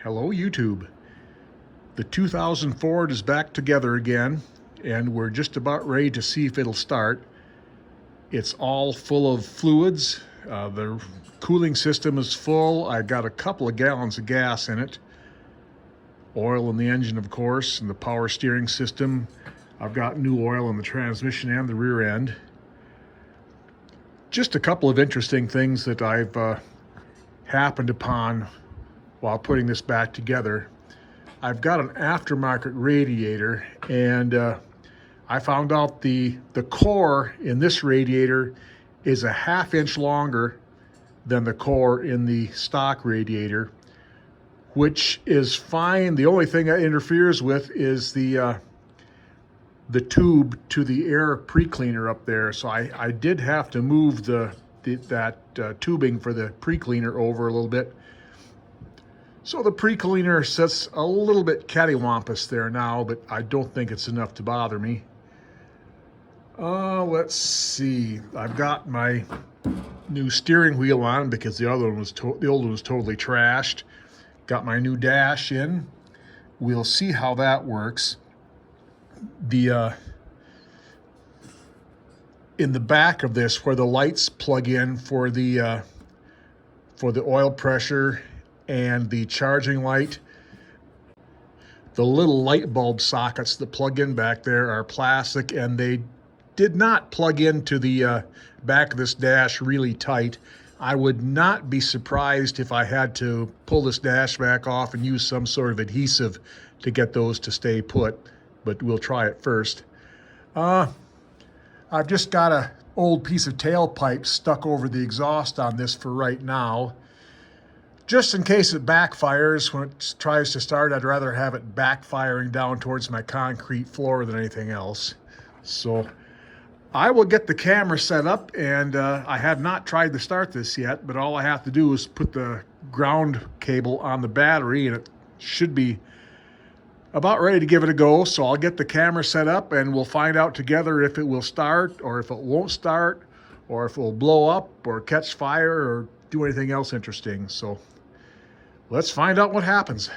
Hello YouTube. The 2000 Ford is back together again and we're just about ready to see if it'll start. It's all full of fluids. The cooling system is full. I've got a couple of gallons of gas in it. Oil in the engine, of course, and the power steering system. I've got new oil in the transmission and the rear end. Just a couple of interesting things that I've happened upon while putting this back together. I've got an aftermarket radiator, and I found out the core in this radiator is a ½ inch longer than the core in the stock radiator, which is fine. The only thing that interferes with is the tube to the air pre-cleaner up there. So I did have to move that tubing for the pre-cleaner over a little bit. So the pre-cleaner sits a little bit cattywampus there now, but I don't think it's enough to bother me. Let's see. I've got my new steering wheel on because the old one was totally trashed. Got my new dash in. We'll see how that works. In the back of this, where the lights plug in for the oil pressure and the charging light, the little light bulb sockets that plug in back there are plastic, and they did not plug into the back of this dash really tight. I would not be surprised if I had to pull this dash back off and use some sort of adhesive to get those to stay put, but we'll try it first. I've just got an old piece of tailpipe stuck over the exhaust on this for right now. Just in case it backfires when it tries to start, I'd rather have it backfiring down towards my concrete floor than anything else. So I will get the camera set up, and I have not tried to start this yet, but all I have to do is put the ground cable on the battery and it should be about ready to give it a go. So I'll get the camera set up and we'll find out together if it will start or if it won't start or if it will blow up or catch fire or do anything else interesting. So let's find out what happens.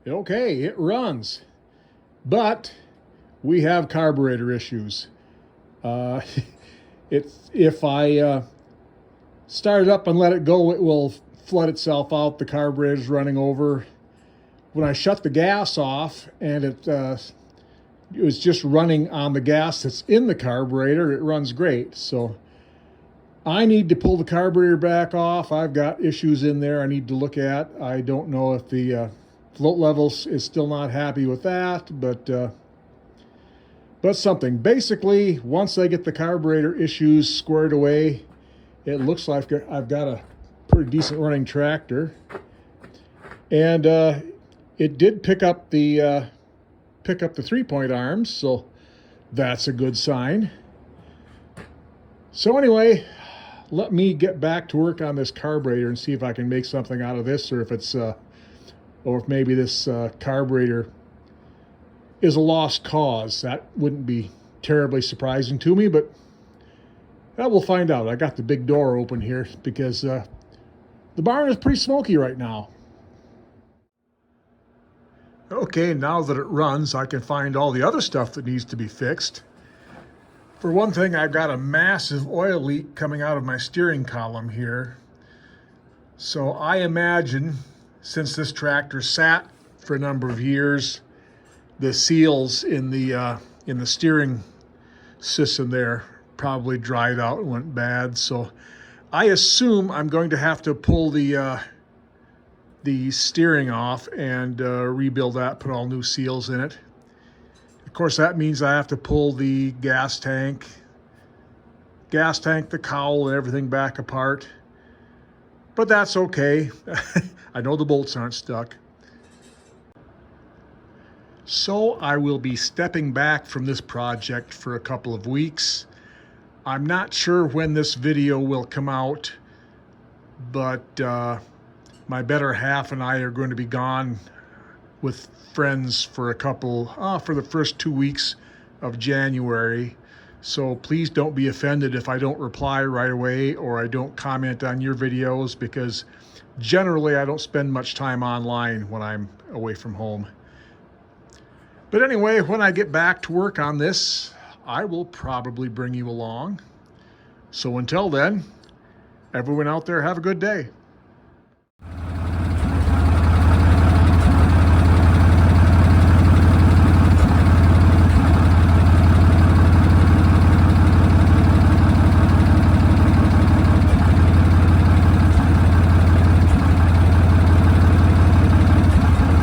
Okay, it runs, but we have carburetor issues. Uh, if I start it up and let it go, it will flood itself out. The carburetor's running over. When I shut the gas off and it was just running on the gas that's in the carburetor, it runs great. So I need to pull the carburetor back off. I've got issues in there I need to look at. I don't know if the float levels is still not happy with that, but something. Basically, once I get the carburetor issues squared away, it looks like I've got a pretty decent running tractor. And it did pick up the 3-point arms, so that's a good sign. So anyway, let me get back to work on this carburetor and see if I can make something out of this, or if it's or if maybe this carburetor is a lost cause. That wouldn't be terribly surprising to me, but we'll find out. I got the big door open here because the barn is pretty smoky right now. Okay, now that it runs, I can find all the other stuff that needs to be fixed. For one thing, I've got a massive oil leak coming out of my steering column here. So I imagine, since this tractor sat for a number of years, the seals in the steering system there probably dried out and went bad. So I assume I'm going to have to pull the steering off and rebuild that, put all new seals in it. Of course, that means I have to pull the gas tank, the cowl, and everything back apart. But that's okay. I know the bolts aren't stuck. So I will be stepping back from this project for a couple of weeks. I'm not sure when this video will come out, but my better half and I are going to be gone with friends for for the first 2 weeks of January. So please don't be offended if I don't reply right away or I don't comment on your videos, because generally I don't spend much time online when I'm away from home. But anyway, when I get back to work on this, I will probably bring you along. So until then, everyone out there, have a good day.